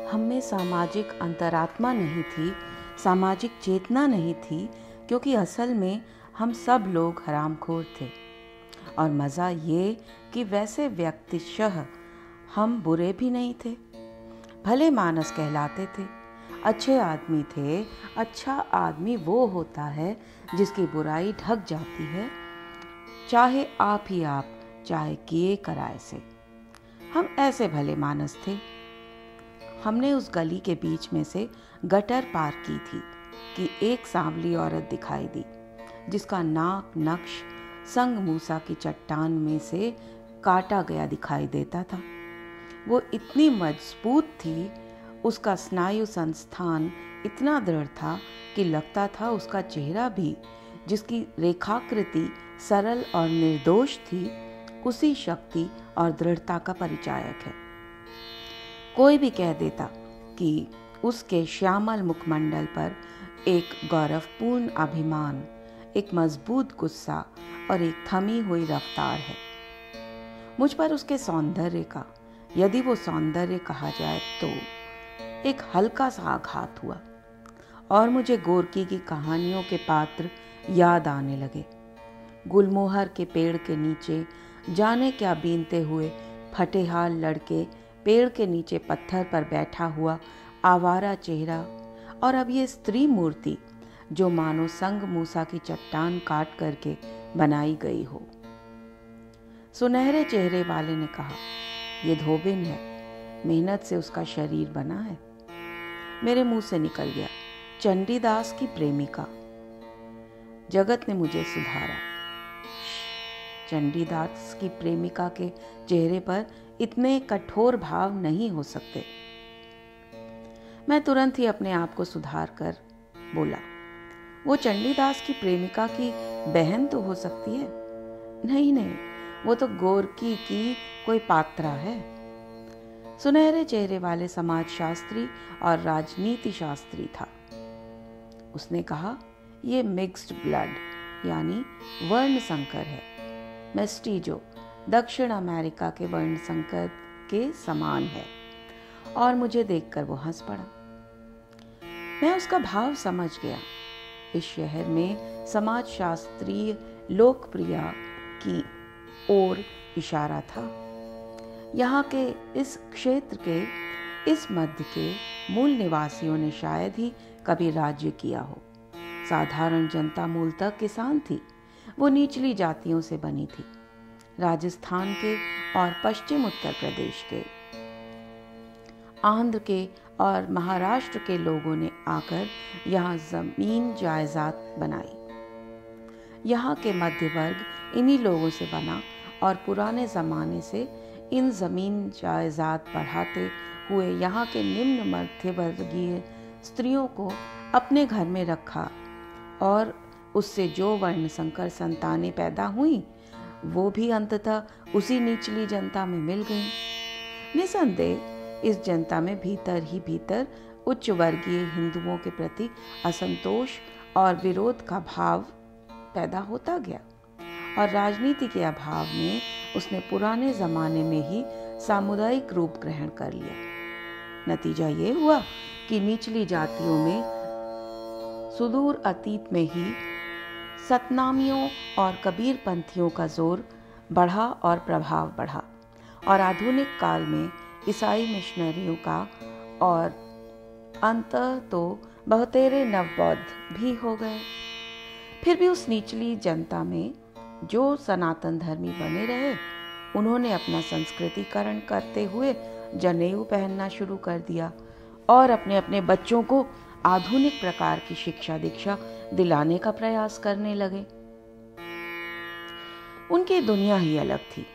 हम में सामाजिक अंतरात्मा नहीं थी, सामाजिक चेतना नहीं थी, क्योंकि असल में हम सब लोग हरामखोर थे। और मज़ा ये कि वैसे व्यक्तिशः हम बुरे भी नहीं थे, भले मानस कहलाते थे, अच्छे आदमी थे। अच्छा आदमी वो होता है जिसकी बुराई ढक जाती है, चाहे आप ही आप, चाहे किए कराए से। हम ऐसे भले मानस थे। हमने उस गली के बीच में से गटर पार की थी कि एक सांवली औरत दिखाई दी, जिसका नाक नक्श संग मूसा की चट्टान में से काटा गया दिखाई देता था। वो इतनी मजबूत थी, उसका स्नायु संस्थान इतना दृढ़ था कि लगता था उसका चेहरा भी, जिसकी रेखाकृति सरल और निर्दोष थी, उसी शक्ति और दृढ़ता का परिचायक है। कोई भी कह देता कि उसके श्यामल मुखमंडल पर एक गौरवपूर्ण अभिमान, एक मजबूत गुस्सा और एक थमी हुई रफ्तार है। मुझ पर उसके सौंदर्य का, यदि वो सौंदर्य कहा जाए तो, एक हल्का सा आघात हुआ और मुझे गोरकी की कहानियों के पात्र याद आने लगे। गुलमोहर के पेड़ के नीचे जाने क्या बीनते हुए फटेहाल लड़के, पेड़ के नीचे पत्थर पर बैठा हुआ आवारा चेहरा, और अब ये स्त्री मूर्ति जो मानो संग मूसा की चट्टान काट करके बनाई गई हो। सुनहरे चेहरे वाले ने कहा, ये धोबिन है, मेहनत से उसका शरीर बना है। मेरे मुंह से निकल गया, चंडीदास की प्रेमिका। जगत ने मुझे सुधारा। चंडीदास की प्रेमिका के चेहरे पर इतने कठोर भाव नहीं हो सकते। मैं तुरंत ही अपने आप को सुधार कर बोला, वो चंडीदास की प्रेमिका की बहन तो हो सकती है। नहीं, वो तो गोरकी की कोई पात्रा है। सुनहरे चेहरे वाले समाजशास्त्री और राजनीति शास्त्री था। उसने कहा, ये मिक्स्ड ब्लड यानी वर्ण संकर है, मेस्टीजो, दक्षिण अमेरिका के वर्ण संकर के समान है। और मुझे देखकर वो हंस पड़ा। मैं उसका भाव समझ गया। इस शहर में समाजशास्त्रीय लोकप्रिया की ओर इशारा था। यहाँ के इस क्षेत्र के, इस मध्य के मूल निवासियों ने शायद ही कभी राज्य किया हो। साधारण जनता मूलतः किसान थी। वो निचली जातियों से बनी थी। राजस्थान के और पश्चिम उत्तर प्रदेश के, आंध्र के और महाराष्ट्र के लोगों ने आकर यहाँ जमीन जायदाद बनाई। यहाँ के मध्य वर्ग इन्हीं लोगों से बना और पुराने जमाने से इन जमीन जायदाद बढ़ाते हुए यहाँ के निम्न मध्यवर्गीय स्त्रियों को अपने घर में रखा, और उससे जो वर्ण संकर संतानें पैदा हुई वो भी अंततः उसी निचली जनता में मिल गई। निसंदेह इस जनता में भीतर ही भीतर उच्च वर्गीय हिंदुओं के प्रति असंतोष और विरोध का भाव पैदा होता गया, और राजनीति के अभाव में उसने पुराने जमाने में ही सामुदायिक रूप ग्रहण कर लिया। नतीजा ये हुआ कि निचली जातियों में सुदूर अतीत में ही सतनामियों और कबीरपंथियों का जोर बढ़ा और प्रभाव बढ़ा, और आधुनिक काल में ईसाई मिशनरियों का, और अंततः तो बहुतेरे नवबौद्ध भी हो गए। फिर भी उस निचली जनता में जो सनातन धर्मी बने रहे, उन्होंने अपना संस्कृतिकरण करते हुए जनेऊ पहनना शुरू कर दिया और अपने अपने बच्चों को आधुनिक प्रकार की शिक्षा दीक्षा दिलाने का प्रयास करने लगे। उनकी दुनिया ही अलग थी।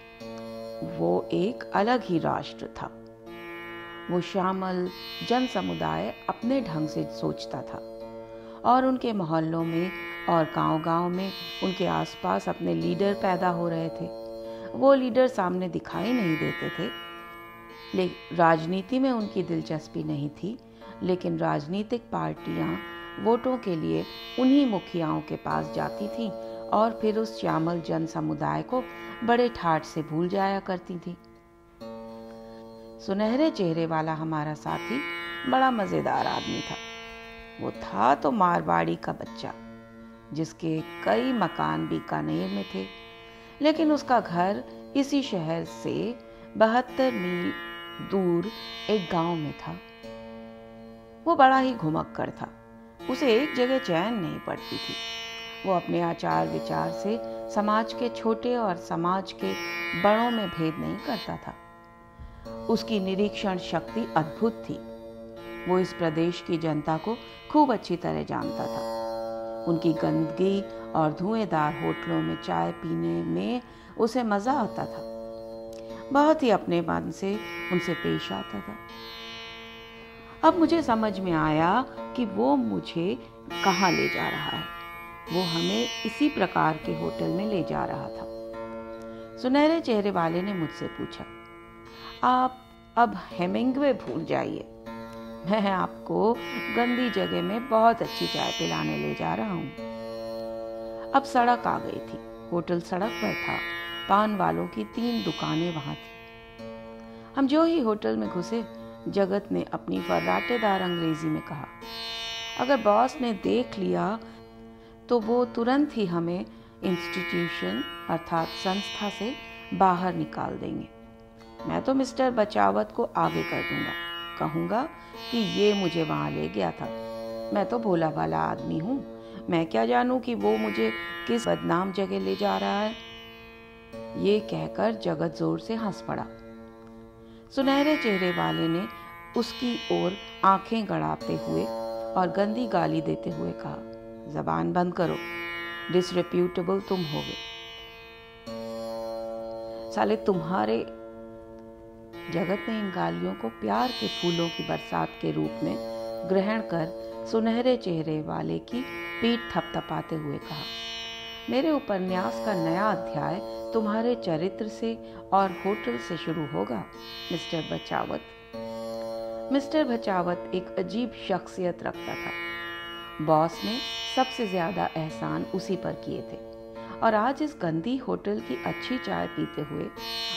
वो एक अलग ही राष्ट्र था। वो श्यामल जन समुदाय अपने ढंग से सोचता था, और उनके मोहल्लों में और गांव-गांव में उनके आसपास अपने लीडर पैदा हो रहे थे। वो लीडर सामने दिखाई नहीं देते थे। राजनीति में उनकी दिलचस्पी नहीं थी, लेकिन राजनीतिक पार्टियां वोटों के लिए उन्हीं मुखियाओं के पास जाती थीं और फिर उस श्यामल जन समुदाय को बड़े ठाठ से भूल जाया करती थी। सुनहरे चेहरे वाला हमारा साथी बड़ा मज़ेदार आदमी था। वो था तो मारवाड़ी का बच्चा, जिसके कई मकान बीकानेर में थे, लेकिन उसका घर इसी शहर से 72 मील दूर एक गांव में था। वो बड़ा ही घुमक्कड़ था। उसे एक जगह चैन नहीं पड़ती थी। वो अपने आचार विचार से समाज के छोटे और समाज के बड़ों में भेद नहीं करता था। उसकी निरीक्षण शक्ति अद्भुत थी। वो इस प्रदेश की जनता को खूब अच्छी तरह जानता था। उनकी गंदगी और धुएंदार होटलों में चाय पीने में उसे मजा आता था। बहुत ही अपने मन से उनसे पेश आता था। अब मुझे समझ में आया कि वो मुझे कहाँ ले जा रहा है। वो हमें इसी प्रकार के होटल में ले जा रहा था। सुनहरे चेहरे वाले ने मुझसे पूछा, आप अब हेमिंग्वे भूल जाइए, मैं आपको गंदी जगह में बहुत अच्छी चाय पिलाने ले जा रहा हूँ। अब सड़क आ गई थी। होटल सड़क पर था। पान वालों की 3 दुकानें वहां थी। हम जो ही होटल में घुसे, जगत ने अपनी फर्राटेदार अंग्रेजी में कहा, अगर बॉस ने देख लिया तो वो तुरंत ही हमें इंस्टीट्यूशन अर्थात संस्था से बाहर निकाल देंगे। मैं तो मिस्टर बचावत को आगे कर दूंगा, कहूंगा कि ये मुझे वहां ले गया था। मैं तो भोला भाला आदमी हूं, मैं क्या जानूं कि वो मुझे किस बदनाम जगह ले जा रहा है। ये कहकर जगत जोर से हंस पड़ा। सुनहरे चेहरे वाले ने उसकी ओर आंखें गड़ाते हुए और गंदी गाली देते हुए कहा, जबान बंद करो, डिसरेप्यूटेबल तुम होगे। साले तुम्हारे। जगत ने इन गालियों को प्यार के फूलों की बरसात के रूप में ग्रहण कर सुनहरे चेहरे वाले की पीठ थपथपाते हुए कहा, मेरे उपन्यास का नया अध्याय तुम्हारे चरित्र से और होटल से शुरू होगा, मिस्टर बचावत। मिस्टर बचावत एक अजीब शख्सियत रखता था। बॉस ने सबसे ज्यादा एहसान उसी पर किए थे और आज इस गंदी होटल की अच्छी चाय पीते हुए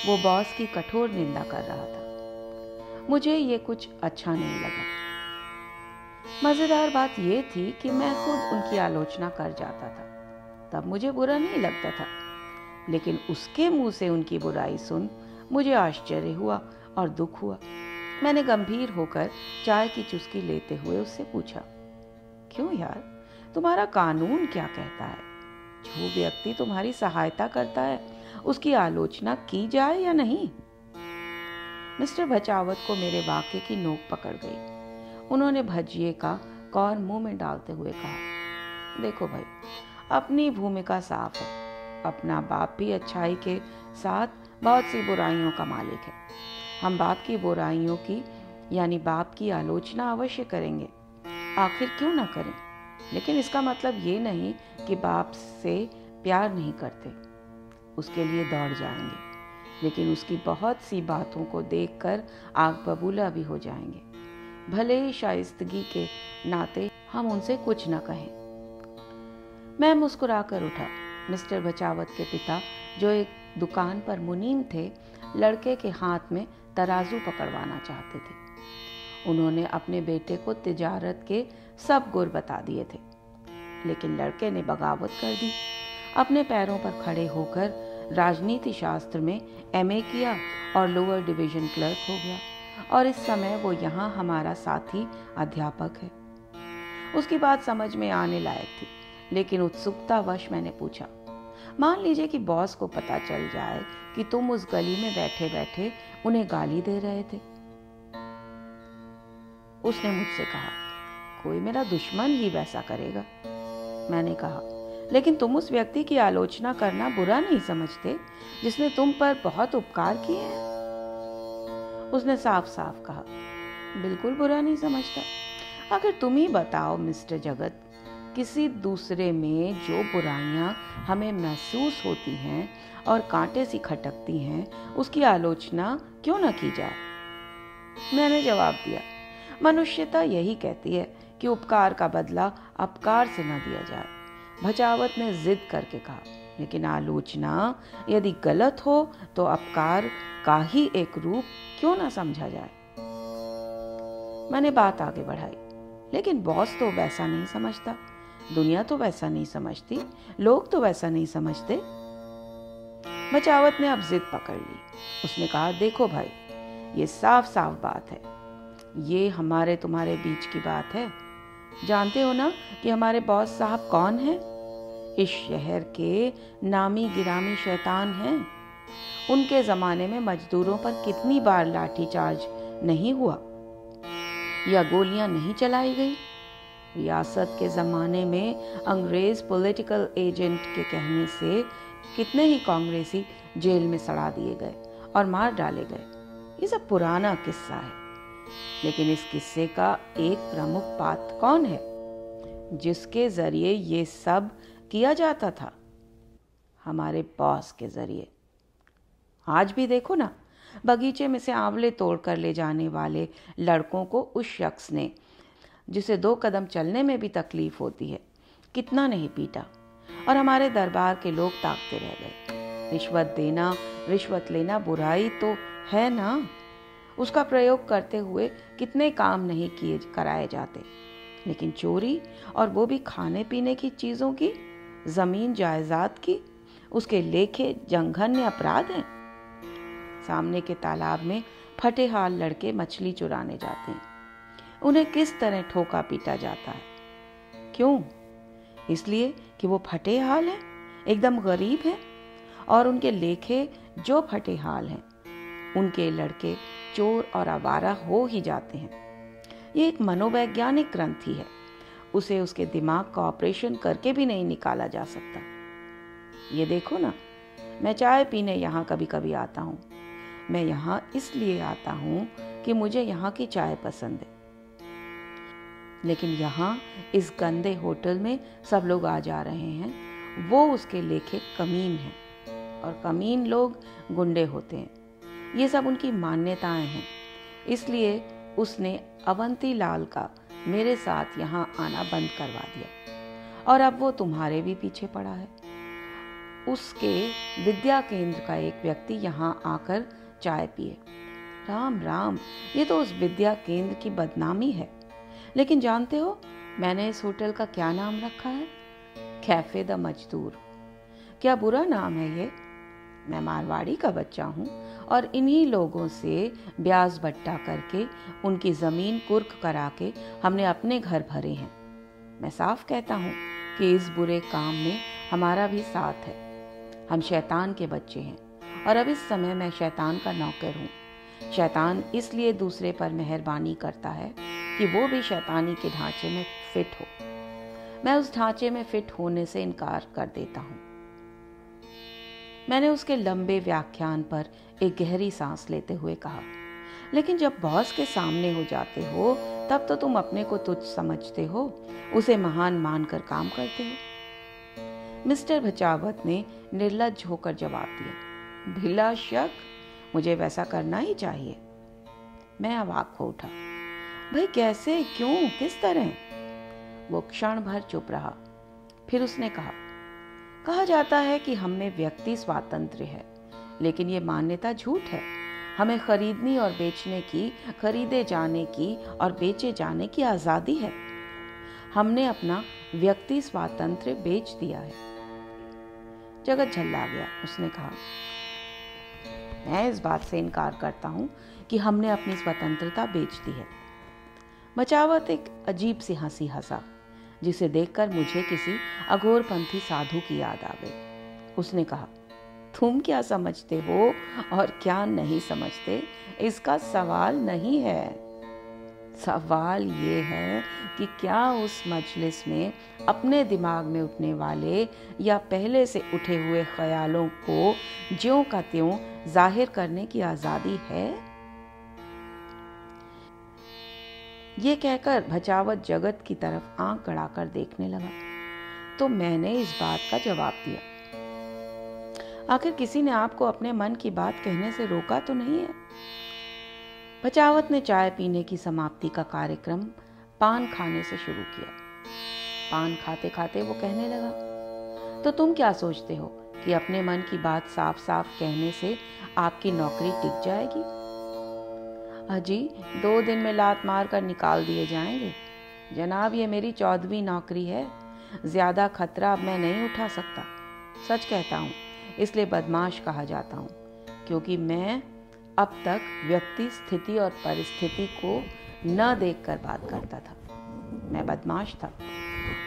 वो बॉस की कठोर निंदा कर रहा था। मुझे ये कुछ अच्छा नहीं लगा। मजेदार बात यह थी कि मैं खुद उनकी आलोचना कर जाता था, तब मुझे बुरा नहीं लगता था, लेकिन उसके मुंह से उनकी बुराई सुन मुझे आश्चर्य हुआ और दुख हुआ। मैंने गंभीर होकर चाय की चुस्की लेते हुए उससे पूछा, क्यों यार, तुम्हारा कानून क्या कहता है? जो व्यक्ति तुम्हारी सहायता करता है उसकी आलोचना की जाए या नहीं? मिस्टर बचावत को मेरे वाक्य की नोक पकड़ गई। उन्होंने भजिए का कौर मुंह में डालते हुए कहा, देखो भाई, अपनी भूमिका साफ है। अपना बाप भी अच्छाई के साथ बहुत सी बुराइयों का मालिक है। हम बाप की बुराइयों की यानी बाप की आलोचना अवश्य करेंगे, आखिर क्यों ना करें। लेकिन इसका मतलब ये नहीं कि बाप से प्यार नहीं करते, उसके लिए दौड़ जाएंगे, लेकिन उसकी बहुत सी बातों को देखकर आग बबूला भी हो जाएंगे, भले ही शाइस्तगी के नाते हम उनसे कुछ न कहें। मैं मुस्कुराकर उठा। मिस्टर बचावत के पिता, जो एक दुकान पर मुनीम थे, लड़के के हाथ में तराजू पकड़वाना चाहते थे। उन्होंने अपने बेटे को तिजारत के सब गुर बता दिए थे, लेकिन लड़के ने बगावत कर दी। अपने पैरों पर खड़े होकर राजनीति शास्त्र में एमए किया और लोअर डिवीजन क्लर्क हो गया, और इस समय वो यहाँ हमारा साथी अध्यापक है। उसकी बात समझ में आने लायक थी, लेकिन उत्सुकतावश मैंने पूछा, मान लीजिए कि बॉस को पता चल जाए कि तुम उस गली में बैठे बैठे उन्हें गाली दे रहे थे। उसने मुझसे कहा, कोई मेरा दुश्मन ही वैसा करेगा। मैंने कहा, लेकिन तुम उस व्यक्ति की आलोचना करना बुरा नहीं समझते जिसने तुम पर बहुत उपकार किए हैं? उसने साफ साफ कहा, बिल्कुल बुरा नहीं समझता। अगर तुम ही बताओ मिस्टर जगत, किसी दूसरे में जो बुराइयां हमें महसूस होती हैं और कांटे सी खटकती हैं, उसकी आलोचना क्यों न की जाए? मैंने जवाब दिया, मनुष्यता यही कहती है कि उपकार का बदला अपकार से न दिया जाए। बचावत ने जिद करके कहा, लेकिन आलोचना यदि गलत हो तो अपकार का ही एक रूप क्यों न समझा जाए? मैंने बात आगे बढ़ाई, लेकिन बॉस तो वैसा नहीं समझता, दुनिया तो वैसा नहीं समझती, लोग तो वैसा नहीं समझते। बचावत ने अब जिद पकड़ ली। उसने कहा, देखो भाई, ये साफ साफ बात है, ये हमारे तुम्हारे बीच की बात है। जानते हो ना कि हमारे बॉस साहब कौन हैं? इस शहर के नामी गिरामी शैतान हैं। उनके जमाने में मजदूरों पर कितनी बार लाठीचार्ज नहीं हुआ या गोलियां नहीं चलाई गई। रियासत के ज़माने में अंग्रेज़ पॉलिटिकल एजेंट के कहने से कितने ही कांग्रेसी जेल में सड़ा दिए गए और मार डाले गए। ये सब पुराना किस्सा है, लेकिन इस किस्से का एक प्रमुख पात्र कौन है जिसके जरिए ये सब किया जाता था? हमारे बॉस के जरिए। आज भी देखो ना, बगीचे में से आंवले तोड़ कर ले जाने वाले लड़कों को उस शख्स ने, जिसे 2 कदम चलने में भी तकलीफ होती है, कितना नहीं पीटा, और हमारे दरबार के लोग ताकते रह गए। रिश्वत देना, रिश्वत लेना बुराई तो है ना, उसका प्रयोग करते हुए कितने काम नहीं किए कराए जाते, लेकिन चोरी, और वो भी खाने पीने की चीज़ों की, ज़मीन जायदाद की, उसके लेखे जघन्य अपराध हैं। सामने के तालाब में फटे हाल लड़के मछली चुराने जाते हैं, उन्हें किस तरह ठोका पीटा जाता है। क्यों? इसलिए कि वो फटे हाल हैं, एकदम गरीब हैं, और उनके लेखे जो फटे हाल हैं, उनके लड़के चोर और आवारा हो ही जाते हैं। ये एक मनोवैज्ञानिक ग्रंथि है, उसे उसके दिमाग का ऑपरेशन करके भी नहीं निकाला जा सकता। ये देखो ना, मैं चाय पीने यहाँ कभी कभी आता हूँ। मैं यहाँ इसलिए आता हूँ कि मुझे यहाँ की चाय पसंद है, लेकिन यहाँ इस गंदे होटल में सब लोग आ जा रहे हैं। वो उसके लेखे कमीन हैं, और कमीन लोग गुंडे होते हैं। ये सब उनकी मान्यताएं हैं। इसलिए उसने अवंती लाल का मेरे साथ यहाँ आना बंद करवा दिया, और अब वो तुम्हारे भी पीछे पड़ा है। उसके विद्या केंद्र का एक व्यक्ति यहाँ आकर चाय पिए। राम राम, ये तो उस विद्या केंद्र की बदनामी है। लेकिन जानते हो मैंने इस होटल का क्या नाम रखा है? कैफे द मजदूर। क्या बुरा नाम है ये? मैं मारवाड़ी का बच्चा हूँ, और इन्हीं लोगों से ब्याज बट्टा करके, उनकी ज़मीन कुर्क करा के हमने अपने घर भरे हैं। मैं साफ कहता हूँ कि इस बुरे काम में हमारा भी साथ है। हम शैतान के बच्चे हैं, और अब इस समय मैं शैतान का नौकर हूँ। शैतान इसलिए दूसरे पर मेहरबानी करता है कि वो भी शैतानी के ढांचे में फिट हो। मैं उस ढांचे में फिट होने से इनकार कर देता हूँ। मैंने उसके लंबे व्याख्यान पर एक गहरी सांस लेते हुए कहा, लेकिन जब बॉस के सामने हो जाते हो तब तो तुम अपने को तुच्छ समझते हो, उसे महान मानकर काम करते हो। मिस्टर बचावत ने निर्लज्ज होकर जवाब दिया, बिला शक मुझे वैसा करना ही चाहिए। मैं अवाक हो उठा। भाई कैसे, क्यों, किस तरह? वो क्षण भर चुप रहा। फिर उसने कहा जाता है कि हम में व्यक्ति स्वातंत्र्य है, लेकिन ये मान्यता झूठ है। हमें खरीदने और बेचने की, खरीदे जाने की और बेचे जाने की आजादी है। हमने अपना व्यक्ति स्वातंत्र्य बेच दिया है। जगत झल्ला गया। उसने कहा, मैं इस बात से इनकार करता हूं कि हमने अपनी स्वतंत्रता बेच दी है। बचावत एक अजीब सी हंसी हंसा, जिसे देखकर मुझे किसी अघोरपंथी साधु की याद आ गई। उसने कहा, तुम क्या समझते हो और क्या नहीं समझते, इसका सवाल नहीं है। सवाल ये है कि क्या उस मजलिस में अपने दिमाग में उठने वाले या पहले से उठे हुए ख्यालों को ज्यों का त्यों जाहिर करने की आजादी है? ये कहकर बचावत जगत की तरफ आंख गड़ाकर देखने लगा, तो मैंने इस बात का जवाब दिया, आखिर किसी ने आपको अपने मन की बात कहने से रोका तो नहीं है। बचावत ने चाय पीने की समाप्ति का कार्यक्रम पान खाने से शुरू किया। पान खाते खाते वो कहने लगा, तो तुम क्या सोचते हो कि अपने मन की बात साफ साफ कहने से आपकी नौकरी टिक जाएगी? अजी 2 दिन में लात मार कर निकाल दिए जाएंगे। जनाब, ये मेरी 14वीं नौकरी है, ज्यादा खतरा अब मैं नहीं उठा सकता। सच कहता हूँ, इसलिए बदमाश कहा जाता हूँ, क्योंकि मैं अब तक व्यक्ति, स्थिति और परिस्थिति को न देखकर बात करता था। मैं बदमाश था।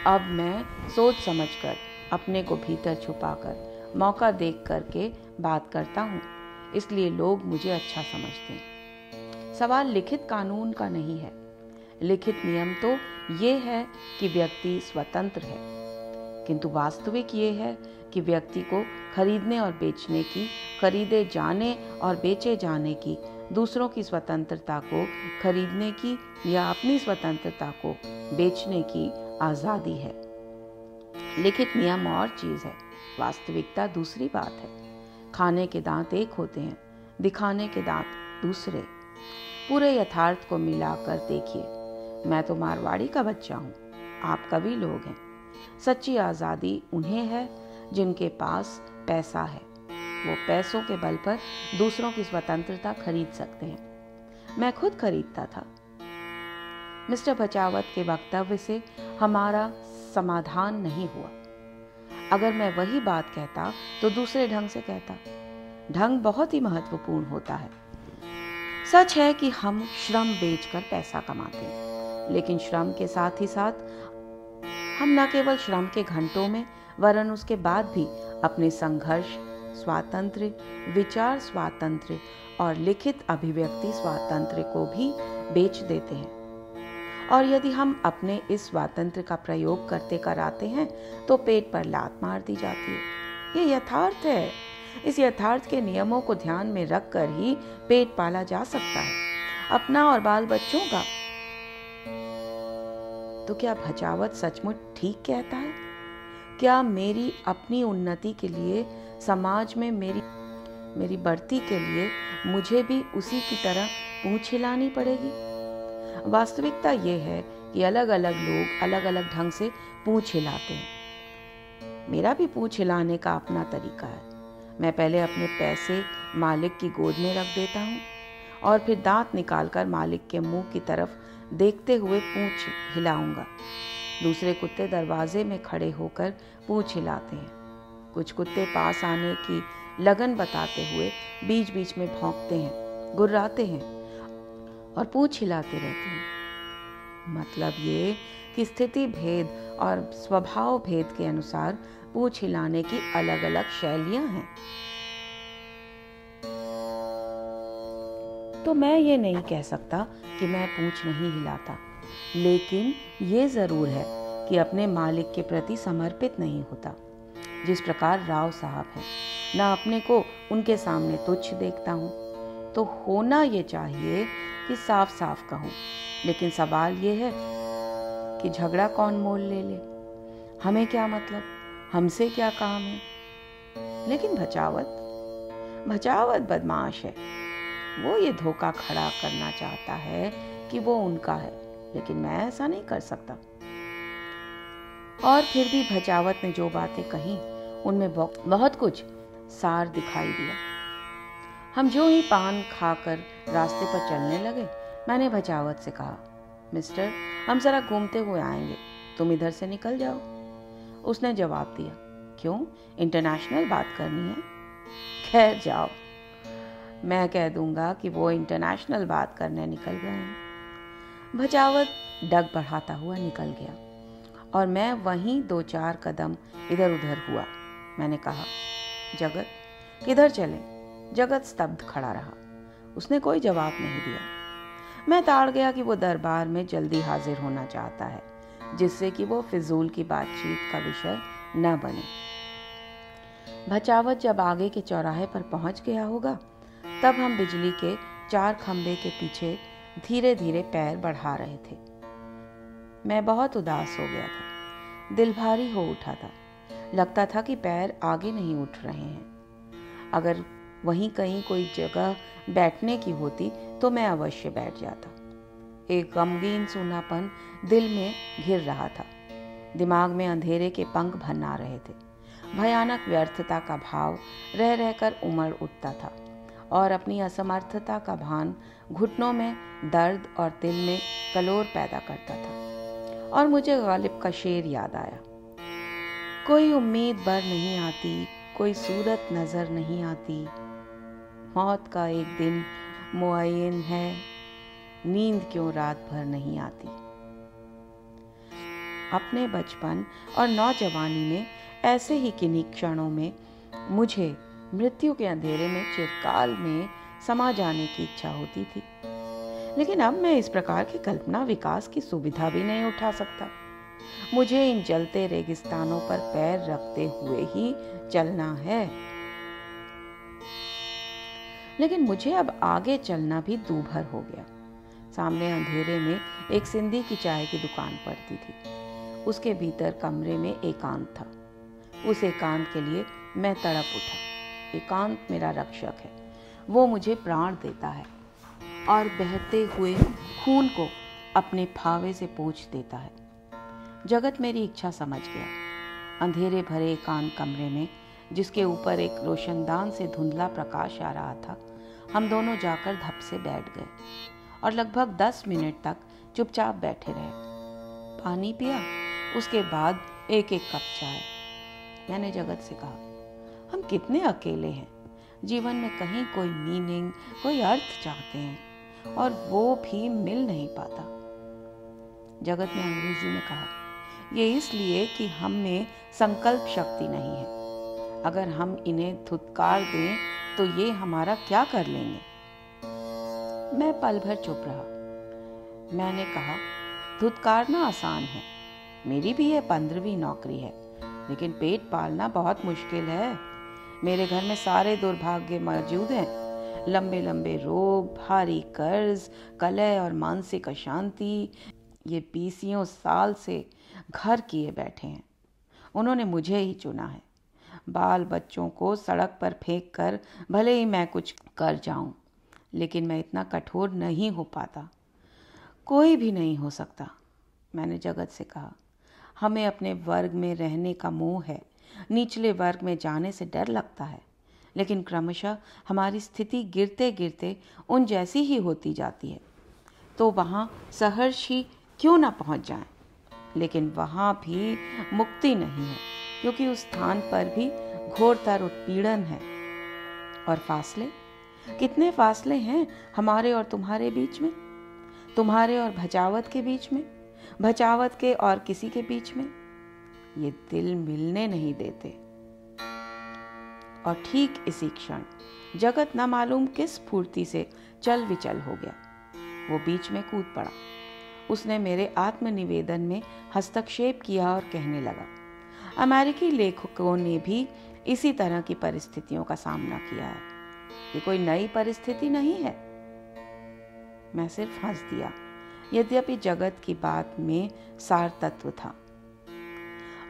अब मैं सोच समझकर, अपने को भीतर छुपाकर, मौका देख करके बात करता हूँ, इसलिए लोग मुझे अच्छा समझते हैं। सवाल लिखित कानून का नहीं है। लिखित नियम तो ये है कि व्यक्ति स्वतंत्र है, किंतु वास्तविक ये है कि व्यक्ति को खरीदने और बेचने की, खरीदे जाने और बेचे जाने की, दूसरों की स्वतंत्रता को खरीदने की या अपनी स्वतंत्रता को बेचने की आज़ादी है। लिखित नियम और चीज़ है, वास्तविकता दूसरी बात है। खाने के दांत एक होते हैं, दिखाने के दांत दूसरे। पूरे यथार्थ को मिलाकर देखिए। मैं तो मारवाड़ी का बच्चा हूँ, आप कवि लोग हैं। सच्ची आज़ादी उन्हें है जिनके पास पैसा है। वो पैसों के बल पर दूसरों की स्वतंत्रता खरीद सकते हैं। मैं खुद खरीदता था। मिस्टर बचावत के वक्तव्य से हमारा समाधान नहीं हुआ। अगर मैं वही बात कहता तो दूसरे ढंग से कहता। ढंग बहुत ही महत्वपूर्ण होता है। सच है कि हम श्रम बेचकर पैसा कमाते हैं, लेकिन श्रम के साथ ही साथ हम न केवल श्रम के घंटों में, वरन उसके बाद भी अपने संघर्ष, स्वातंत्र्य, विचार स्वातंत्र्य और लिखित अभिव्यक्ति स्वातंत्र्य को भी बेच देते हैं। और यदि हम अपने इस स्वातंत्र्य का प्रयोग करते कराते हैं तो पेट पर लात मार दी जाती है। ये यथार्थ है। इस यथार्थ के नियमों को ध्यान में रखकर ही पेट पाला जा सकता है, अपना और बाल बच्चों का। तो क्या बचावत सचमुच ठीक कहता है? क्या मेरी अपनी उन्नति के लिए, समाज में मेरी बढ़ती के लिए मुझे भी उसी की तरह पूंछ हिलानी पड़ेगी? वास्तविकता ये है कि अलग अलग लोग अलग अलग ढंग से पूंछ हिलाते हैं। मेरा भी पूंछ हिलाने का अपना तरीका है। मैं पहले अपने पैसे मालिक की गोद में रख देता हूँ और फिर दांत निकालकर मालिक के मुंह की तरफ देखते हुए पूंछ हिलाऊंगा। दूसरे कुत्ते दरवाजे में खड़े होकर पूंछ हिलाते हैं। कुछ कुत्ते पास आने की लगन बताते हुए बीच बीच में भौंकते हैं, गुर्राते हैं और पूंछ हिलाते रहते हैं। मतलब ये कि स्थिति भेद और स्वभाव भेद के अनुसार पूंछ हिलाने की अलग अलग शैलियां हैं। तो मैं ये नहीं कह सकता कि मैं पूंछ नहीं हिलाता, लेकिन ये जरूर है कि अपने मालिक के प्रति समर्पित नहीं होता। जिस प्रकार राव साहब हैं, ना अपने को उनके सामने तुच्छ देखता हूँ। तो होना ये चाहिए कि साफ साफ कहूँ, लेकिन सवाल ये है कि झगड़ा कौन मोल ले ले। हमें क्या मतलब, हमसे क्या काम है। लेकिन बचावत बदमाश है। वो ये धोखा खड़ा करना चाहता है कि वो उनका है, लेकिन मैं ऐसा नहीं कर सकता। और फिर भी बचावत ने जो बातें कही उनमें बहुत कुछ सार दिखाई दिया। हम जो ही पान खाकर रास्ते पर चलने लगे, मैंने बचावत से कहा, मिस्टर, हम जरा घूमते हुए आएंगे, तुम इधर से निकल जाओ। उसने जवाब दिया, क्यों, इंटरनेशनल बात करनी है? खैर जाओ, मैं कह दूंगा कि वो इंटरनेशनल बात करने निकल गए हैं। बचावत डग बढ़ाता हुआ निकल गया और मैं वहीं 2-4 कदम इधर उधर हुआ। मैंने कहा, जगत, किधर चलें? जगत स्तब्ध खड़ा रहा। उसने कोई जवाब नहीं दिया। मैं ताड़ गया कि वो दरबार में जल्दी हाजिर होना चाहता है, जिससे कि वो फिजूल की बातचीत का विषय न बने। बचावत जब आगे के चौराहे पर पहुंच गया होगा, तब हम बिजली के 4 खंबे के पीछे धीरे धीरे पैर बढ़ा रहे थे। मैं बहुत उदास हो गया था, दिल भारी हो उठा था। लगता था कि पैर आगे नहीं उठ रहे हैं। अगर वहीं कहीं कोई जगह बैठने की होती तो मैं अवश्य बैठ जाता। एक गमगीन सूनापन दिल में घिर रहा था। दिमाग में अंधेरे के पंख भन्ना रहे थे। भयानक व्यर्थता का भाव रह रहकर उमड़ उठता था और अपनी असमर्थता का भान घुटनों में दर्द और दिल में कलोर पैदा करता था। और मुझे गालिब का शेर याद आया, कोई उम्मीद बर नहीं आती, कोई सूरत नजर नहीं आती, मौत का एक दिन मुअय्यन है, नींद क्यों रात भर नहीं आती। अपने बचपन और नौजवानी में ऐसे ही किन्हीं क्षणों में मुझे मृत्यु के अंधेरे में चिरकाल में समा जाने की इच्छा होती थी, लेकिन अब मैं इस प्रकार की कल्पना विकास की सुविधा भी नहीं उठा सकता। मुझे इन जलते रेगिस्तानों पर पैर रखते हुए ही चलना है। लेकिन मुझे अब आगे चलना भी दूभर हो गया। सामने अंधेरे में एक सिंधी की चाय की दुकान पड़ती थी। उसके भीतर कमरे में एकांत था। उस एकांत के लिए मैं तड़प उठा। एकांत मेरा रक्षक है, वो मुझे प्राण देता है और बहते हुए खून को अपने फावे से पोंछ देता है। जगत मेरी इच्छा समझ गया। अंधेरे भरे एकांत कमरे में, जिसके ऊपर एक रोशनदान से धुंधला प्रकाश आ रहा था, हम दोनों जाकर धप से बैठ गए और लगभग 10 मिनट तक चुपचाप बैठे रहे। पानी पिया, उसके बाद एक एक कप चाय। मैंने जगत से कहा, हम कितने अकेले हैं। जीवन में कहीं कोई मीनिंग, कोई अर्थ चाहते हैं और वो भी मिल नहीं पाता। जगत ने अंग्रेजी में कहा, ये इसलिए कि हम में संकल्प शक्ति नहीं है। अगर हम इन्हें धुतकार दें तो ये हमारा क्या कर लेंगे। मैं पल भर चुप रहा। मैंने कहा, धुतकारना आसान है, मेरी भी ये 15वीं नौकरी है, लेकिन पेट पालना बहुत मुश्किल है। मेरे घर में सारे दुर्भाग्य मौजूद हैं, लंबे लंबे रोग, भारी कर्ज, कलह और मानसिक अशांति। ये 20 साल से घर किए बैठे हैं। उन्होंने मुझे ही चुना है। बाल बच्चों को सड़क पर फेंक कर भले ही मैं कुछ कर जाऊं, लेकिन मैं इतना कठोर नहीं हो पाता। कोई भी नहीं हो सकता। मैंने जगत से कहा, हमें अपने वर्ग में रहने का मोह है, निचले वर्ग में जाने से डर लगता है, लेकिन क्रमशः हमारी स्थिति गिरते गिरते उन जैसी ही होती जाती है। तो वहाँ सहर्ष ही क्यों ना पहुँच जाएं, लेकिन वहाँ भी मुक्ति नहीं है, क्योंकि उस स्थान पर भी घोरतर उत्पीड़न है। और फासले, कितने फासले हैं हमारे और तुम्हारे बीच में, तुम्हारे और भचावत के बीच में, भचावत के और किसी के बीच में। ये दिल मिलने नहीं देते। और ठीक इसी क्षण जगत न मालूम किस फुर्ती से चल विचल हो गया। वो बीच में कूद पड़ा। उसने मेरे आत्मनिवेदन में हस्तक्षेप किया और कहने लगा, अमेरिकी लेखकों ने भी इसी तरह की परिस्थितियों का सामना किया है। ये कोई नई परिस्थिति नहीं है। मैं सिर्फ हंस दिया, यद्यपि जगत की बात में सार तत्व था।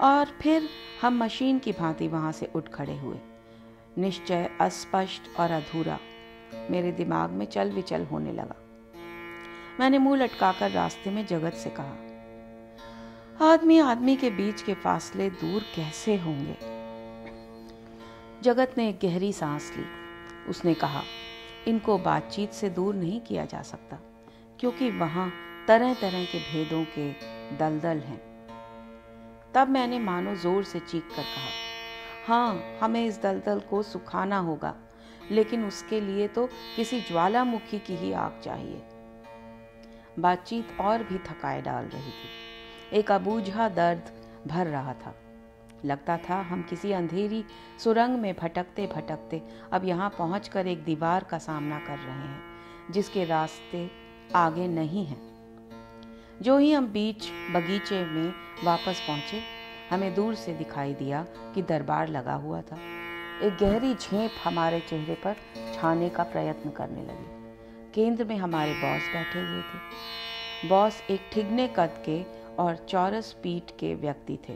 और फिर हम मशीन की भांति वहां से उठ खड़े हुए। निश्चय अस्पष्ट और अधूरा मेरे दिमाग में चल विचल होने लगा। मैंने मुंह लटकाकर रास्ते में जगत से कहा, आदमी आदमी के बीच के फासले दूर कैसे होंगे। जगत ने एक गहरी सांस ली। उसने कहा, इनको बातचीत से दूर नहीं किया जा सकता, क्योंकि वहां तरह तरह के भेदों के दलदल हैं। तब मैंने मानो जोर से चीख कर कहा, हाँ, हमें इस दलदल को सुखाना होगा, लेकिन उसके लिए तो किसी ज्वालामुखी की ही आग चाहिए। बातचीत और भी थकाए डाल रही थी। एक अबूझा दर्द भर रहा था। लगता था हम किसी अंधेरी सुरंग में भटकते भटकते अब यहाँ पहुंचकर एक दीवार का सामना कर रहे हैं, जिसके रास्ते आगे नहीं हैं। जो ही हम बीच बगीचे में वापस पहुंचे, हमें दूर से दिखाई दिया कि दरबार लगा हुआ था। एक गहरी झेंप हमारे चेहरे पर छाने का प्रयत्न करने लगी। केंद्र में हमारे बॉस बैठे हुए थे। बॉस एक ठिगने कद के और चौरस पीठ के व्यक्ति थे,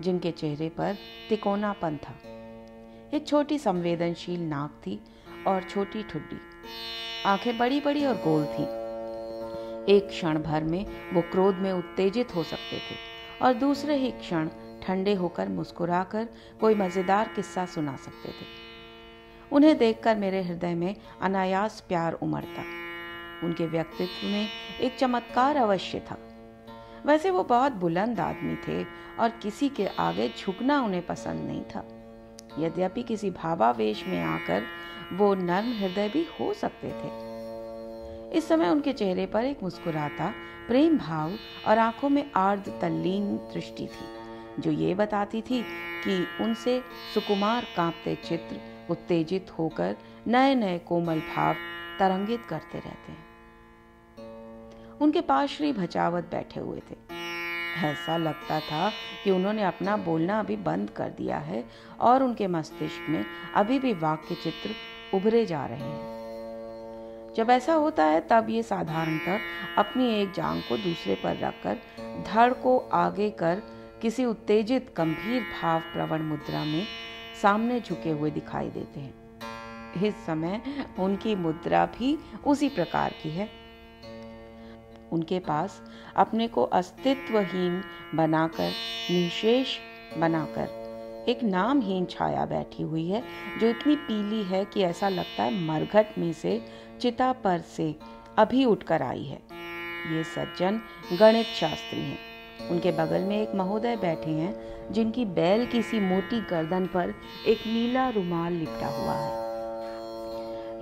जिनके चेहरे पर तिकोनापन था। एक छोटी संवेदनशील नाक थी और छोटी ठुड्डी। आंखें बड़ी बड़ी और गोल थीं। एक क्षण भर में वो क्रोध में उत्तेजित हो सकते थे और दूसरे ही क्षण ठंडे होकर मुस्कुराकर कोई मजेदार किस्सा सुना सकते थे। उन्हें देखकर मेरे हृदय में अनायास प्यार उमड़ता। उनके व्यक्तित्व में एक चमत्कार अवश्य था। वैसे वो बहुत बुलंद आदमी थे और किसी के आगे झुकना उन्हें पसंद नहीं था। यद्यपि किसी भावावेश में आकर वो नर्म हृदय भी हो सकते थे। इस समय उनके चेहरे पर एक मुस्कुराता प्रेम भाव और आंखों में आर्द्र तल्लीन दृष्टि थी, जो ये बताती थी कि उनसे सुकुमार कांपते चित्र उत्तेजित होकर नए नए कोमल भाव तरंगित करते रहते हैं। उनके पास श्री भचावत बैठे हुए थे। ऐसा लगता था कि उन्होंने अपना बोलना अभी बंद कर दिया है और उनके मस्तिष्क में अभी भी वाक्य चित्र उभरे जा रहे हैं। जब ऐसा होता है तब ये साधारणतः अपनी एक जांग को दूसरे पर रखकर धड़ को आगे कर किसी उत्तेजित गंभीर भाव प्रवण मुद्रा में सामने झुके हुए दिखाई देते हैं। इस समय उनकी मुद्रा भी उसी प्रकार की है। उनके पास अपने को अस्तित्वहीन बनाकर, निशेष बनाकर एक नामहीन छाया बैठी हुई है, जो इतनी पीली है कि ऐसा लगता है मरघट में से चिता पर से अभी उठकर आई है। ये सज्जन गणित शास्त्री हैं। उनके बगल में एक महोदय बैठे हैं, जिनकी बैल की सी मोटी गर्दन पर एक नीला रुमाल लिपटा हुआ है।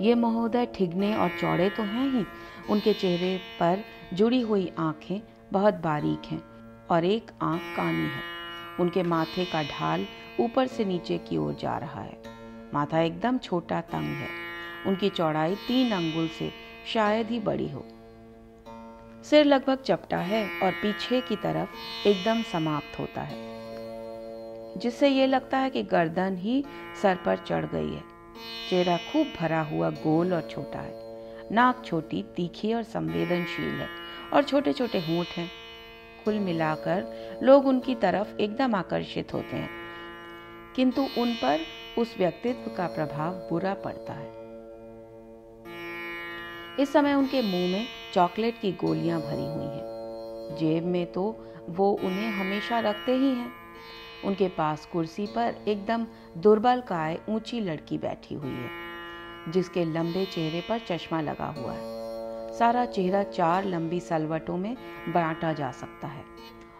ये महोदय ठिगने और चौड़े तो हैं ही, उनके चेहरे पर जुड़ी हुई आंखें बहुत बारीक हैं और एक आंख कानी है। उनके माथे का ढाल ऊपर से नीचे की ओर जा रहा है। माथा एकदम छोटा तंग है। उनकी चौड़ाई 3 अंगुल से शायद ही बड़ी हो। सिर लगभग चपटा है और पीछे की तरफ एकदम समाप्त होता है, जिससे ये लगता है कि गर्दन ही सर पर चढ़ गई है। चेहरा खूब भरा हुआ, गोल और छोटा है। नाक छोटी, तीखी और संवेदनशील है और छोटे छोटे होंठ हैं। कुल मिलाकर लोग उनकी तरफ एकदम आकर्षित होते हैं, किंतु उन पर उस व्यक्तित्व का प्रभाव बुरा पड़ता है। इस समय उनके मुंह में चॉकलेट की गोलियां भरी हुई हैं। जेब में तो वो उन्हें हमेशा रखते ही हैं। उनके पास कुर्सी पर एकदम दुर्बलकाय ऊंची लड़की बैठी हुई है, जिसके लंबे चेहरे पर चश्मा लगा हुआ है। सारा चेहरा 4 लंबी सलवटों में बांटा जा सकता है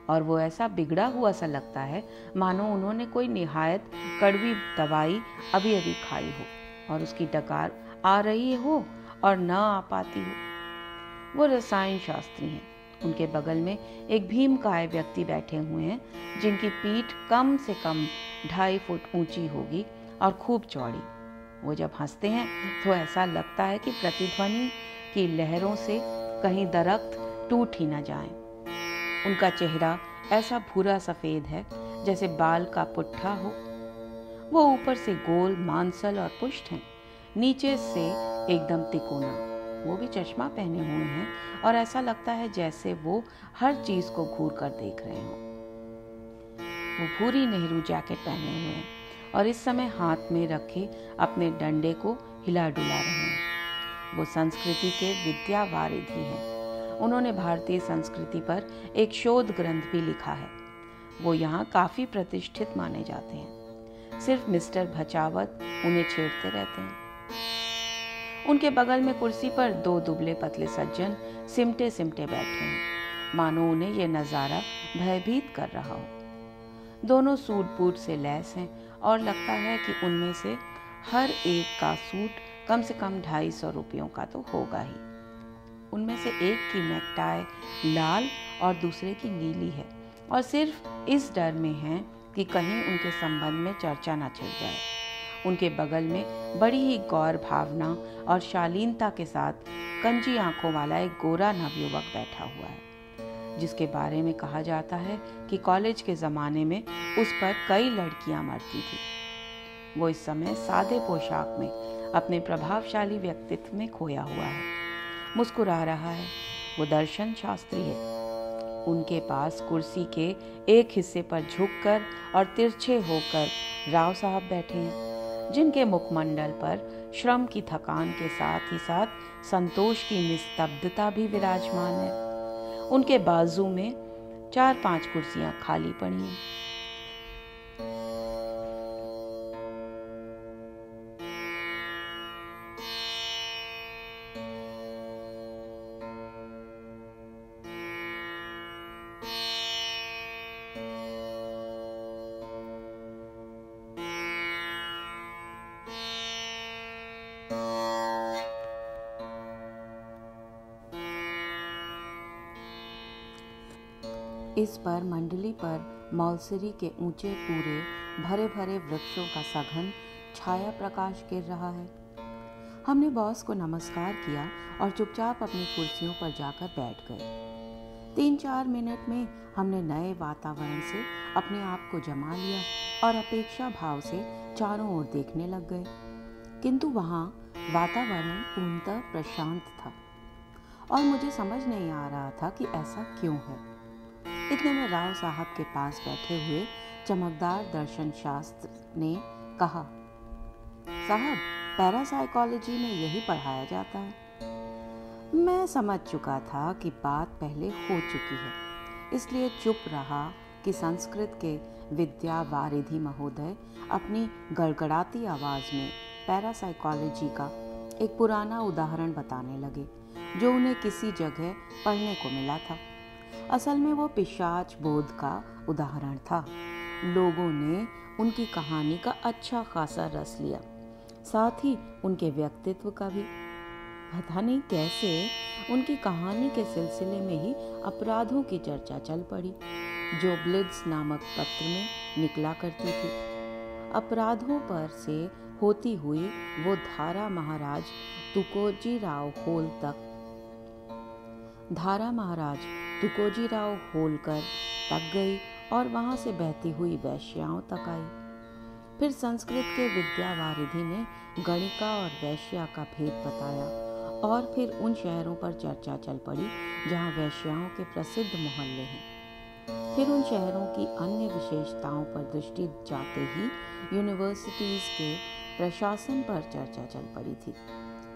और वो ऐसा बिगड़ा हुआ सा लगता है मानो उन्होंने कोई निहायत कड़वी दवाई अभी अभी खाई हो और उसकी डकार आ रही हो और न आ पाती हो। वो रसायन शास्त्री हैं। उनके बगल में एक भीमकाय व्यक्ति बैठे हुए हैं, जिनकी पीठ कम से कम 2.5 फुट ऊंची होगी और खूब चौड़ी। वो जब हंसते हैं तो ऐसा लगता है कि प्रतिध्वनि की लहरों से कहीं दरख्त टूट ही न जाए। उनका चेहरा ऐसा भूरा सफेद है जैसे बाल का पुट्ठा हो। वो ऊपर से गोल, मांसल और पुष्ट हैं, नीचे से एकदम तिकोना। वो भी चश्मा पहने हुए हैं और ऐसा लगता है जैसे वो हर चीज को घूर कर देख रहे हों। वो भूरी नेहरू जैकेट पहने हुए हैं और इस समय हाथ में रखे अपने डंडे को हिला डुला रहे हैं। वो संस्कृति के विद्यावारिधि हैं। उन्होंने भारतीय संस्कृति पर एक शोध ग्रंथ भी लिखा है। वो यहाँ काफी प्रतिष्ठित माने जाते हैं। सिर्फ मिस्टर भचावत उन्हें छेड़ते रहते हैं। उनके बगल में कुर्सी पर 2 दुबले पतले सज्जन सिमटे सिमटे बैठे हैं, मानो उन्हें यह नजारा भयभीत कर रहा हो। दोनों सूट बूट से लैस हैं और लगता है कि उनमें से हर एक का सूट कम से कम 250 रुपयों का तो होगा ही। उनमें से एक की नेकटाई लाल और दूसरे की नीली है और सिर्फ इस डर में है कि कहीं उनके संबंध में चर्चा न छिड़ जाए। उनके बगल में बड़ी ही गौर भावना और शालीनता के साथ कंजी आंखों वाला एक गोरा नवयुवक बैठा हुआ है, जिसके बारे में कहा जाता है कि कॉलेज के ज़माने में उस पर कई लड़कियां मरती थी। वो इस समय सादे पोशाक में अपने प्रभावशाली व्यक्तित्व में खोया हुआ है, मुस्कुरा रहा है। वो दर्शन शास्त्री है। उनके पास कुर्सी के एक हिस्से पर झुककर और तिरछे होकर राव साहब बैठे हैं, जिनके मुखमंडल पर श्रम की थकान के साथ ही साथ संतोष की निस्तब्धता भी विराजमान है। उनके बाजू में 4-5 कुर्सियां खाली पड़ी हैं। इस पर मंडली पर मौलसिरी के ऊंचे पूरे भरे भरे वृक्षों का सघन छाया प्रकाश गिर रहा है। हमने बॉस को नमस्कार किया और चुपचाप अपनी कुर्सियों पर जाकर बैठ गए। 3-4 मिनट में हमने नए वातावरण से अपने आप को जमा लिया और अपेक्षा भाव से चारों ओर देखने लग गए, किंतु वहाँ वातावरण पूर्णतः प्रशांत था और मुझे समझ नहीं आ रहा था कि ऐसा क्यों है। इतने में राव साहब के पास बैठे हुए चमकदार दर्शन शास्त्र ने कहा, साहब, पैरासाइकोलॉजी में यही पढ़ाया जाता है। मैं समझ चुका था कि बात पहले हो चुकी है, इसलिए चुप रहा कि संस्कृत के विद्या वारिधि महोदय अपनी गड़गड़ाती आवाज में पैरासाइकोलॉजी का एक पुराना उदाहरण बताने लगे जो उन्हें किसी जगह पढ़ने को मिला था। असल में वो पिशाच बोध का उदाहरण था। लोगों ने उनकी कहानी का अच्छा खासा रस लिया, साथ ही उनके व्यक्तित्व का भी। पता नहीं कैसे उनकी कहानी के सिलसिले में ही अपराधों की चर्चा चल पड़ी जो ब्लिट्स नामक पत्र में निकला करती थी। अपराधों पर से होती हुई वो धारा महाराज तुकोजी राव होलकर तक गई और वहां से बहती हुई वैश्याओं तक आई। फिर संस्कृत के विद्यावारिधि ने गणिका और वैश्या का भेद बताया और फिर उन शहरों पर चर्चा चल पड़ी जहां वैश्याओं के प्रसिद्ध मोहल्ले हैं। फिर उन शहरों की अन्य विशेषताओं पर दृष्टि जाते ही यूनिवर्सिटीज के प्रशासन पर चर्चा चल पड़ी थी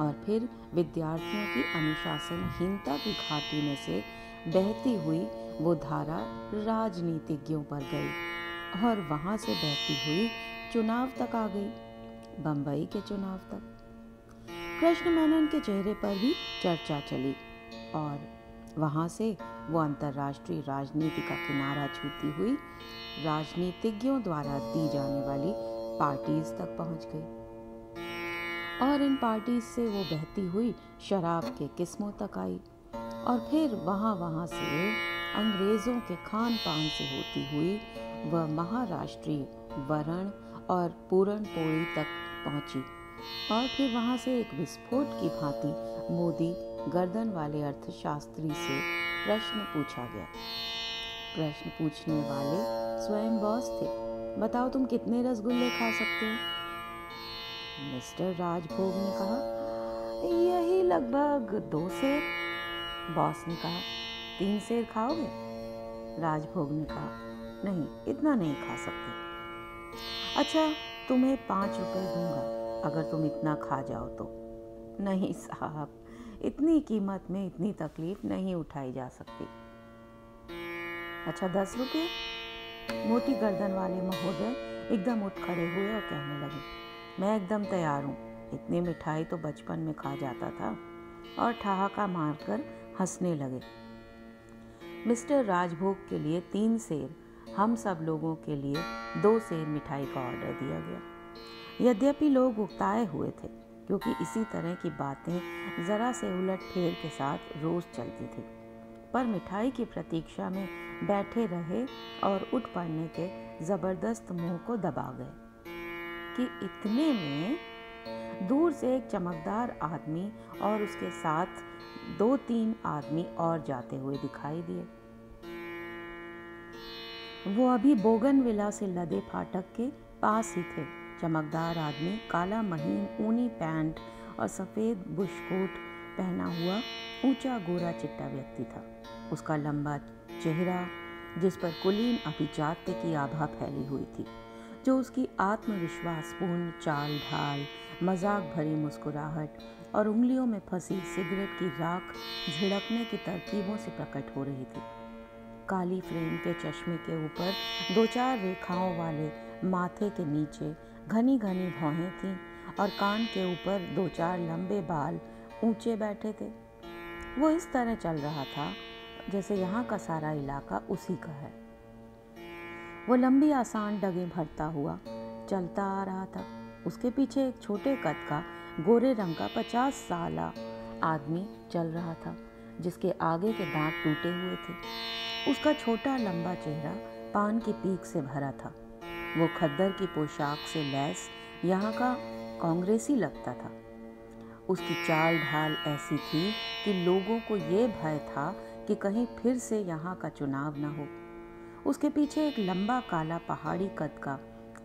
और फिर विद्यार्थियों की अनुशासनहीनता की घाटी में से बहती हुई वो धारा राजनीतिज्ञों पर गई और वहां से बहती हुई चुनाव तक आ गई, बंबई के चुनाव तक। कृष्ण मेनन के चेहरे पर भी चर्चा चली और वहां से वो अंतर्राष्ट्रीय राजनीति का किनारा छूती हुई राजनीतिज्ञों द्वारा दी जाने वाली पार्टीज तक पहुंच गई और इन पार्टीज से वो बहती हुई शराब के किस्मों तक आई और फिर वहां से अंग्रेजों के खान पान से होती हुई वह महाराष्ट्रीय वरण और पूरन पोड़ी तक पहुंची और फिर वहां से एक विस्फोट की भांति मोदी गर्दन वाले अर्थशास्त्री से प्रश्न पूछा गया। प्रश्न पूछने वाले स्वयं बॉस थे। बताओ, तुम कितने रसगुल्ले खा सकते हो? मिस्टर राजभोग ने कहा, यही लगभग 2 सेर। बॉस ने कहा, 3 सेर खाओगे? राजभोग ने कहा, नहीं, इतना नहीं खा सकते। अच्छा, तुम्हें 5 रुपए दूंगा अगर तुम इतना खा जाओ तो। नहीं साहब, इतनी कीमत में इतनी तकलीफ नहीं उठाई जा सकती। अच्छा, 10 रुपये? मोटी गर्दन वाले महोदय एकदम उठ खड़े हुए और कहने लगे, मैं एकदम तैयार हूँ। इतनी मिठाई तो बचपन में खा जाता था। और ठहाका मारकर हंसने लगे। मिस्टर राजभोग के लिए 3 सेर, हम सब लोगों के लिए 2 सेर मिठाई का ऑर्डर दिया गया। यद्यपि लोग उकताए हुए थे क्योंकि इसी तरह की बातें जरा से उलट फेर के साथ रोज चलती थी, पर मिठाई की प्रतीक्षा में बैठे रहे और उठ पड़ने के जबरदस्त मुंह को दबा गए कि इतने में दूर से एक चमकदार आदमी और उसके साथ 2-3 आदमी और जाते हुए दिखाई दिए। वो अभी बोगनविला से लदे फाटक के पास ही थे। चमकदार आदमी काला महीन ऊनी पैंट और सफ़ेद बुशकोट पहना हुआ ऊंचा गोरा चिट्टा व्यक्ति था। उसका लंबा चेहरा, जिस पर कुलीन अभिजात्य की आभा फैली हुई थी, जो उसकी आत्मविश्वासपूर्ण चाल ढाल, मजाक भरी मुस्कुराहट और उंगलियों में फंसी सिगरेट की राख झिड़कने की तरकीबों से प्रकट हो रही थी। काली फ्रेम के चश्मे के ऊपर 2-4 रेखाओं वाले माथे के नीचे घनी घनी भौहें थीं और कान के ऊपर 2-4 लंबे बाल ऊंचे बैठे थे। वो इस तरह चल रहा था जैसे यहाँ का सारा इलाका उसी का है। वो लंबी आसान डगे भरता हुआ चलता आ रहा था। उसके पीछे एक छोटे कद का गोरे रंग का 50 साला आदमी चल रहा था, जिसके आगे के दांत टूटे हुए थे। उसका छोटा लंबा चेहरा पान की पीक से भरा था। वो खद्दर की पोशाक से लैस यहाँ का कांग्रेसी लगता था। उसकी चाल ढाल ऐसी थी कि लोगों को ये भय था कि कहीं फिर से यहाँ का चुनाव न हो। उसके पीछे एक लंबा काला पहाड़ी कद का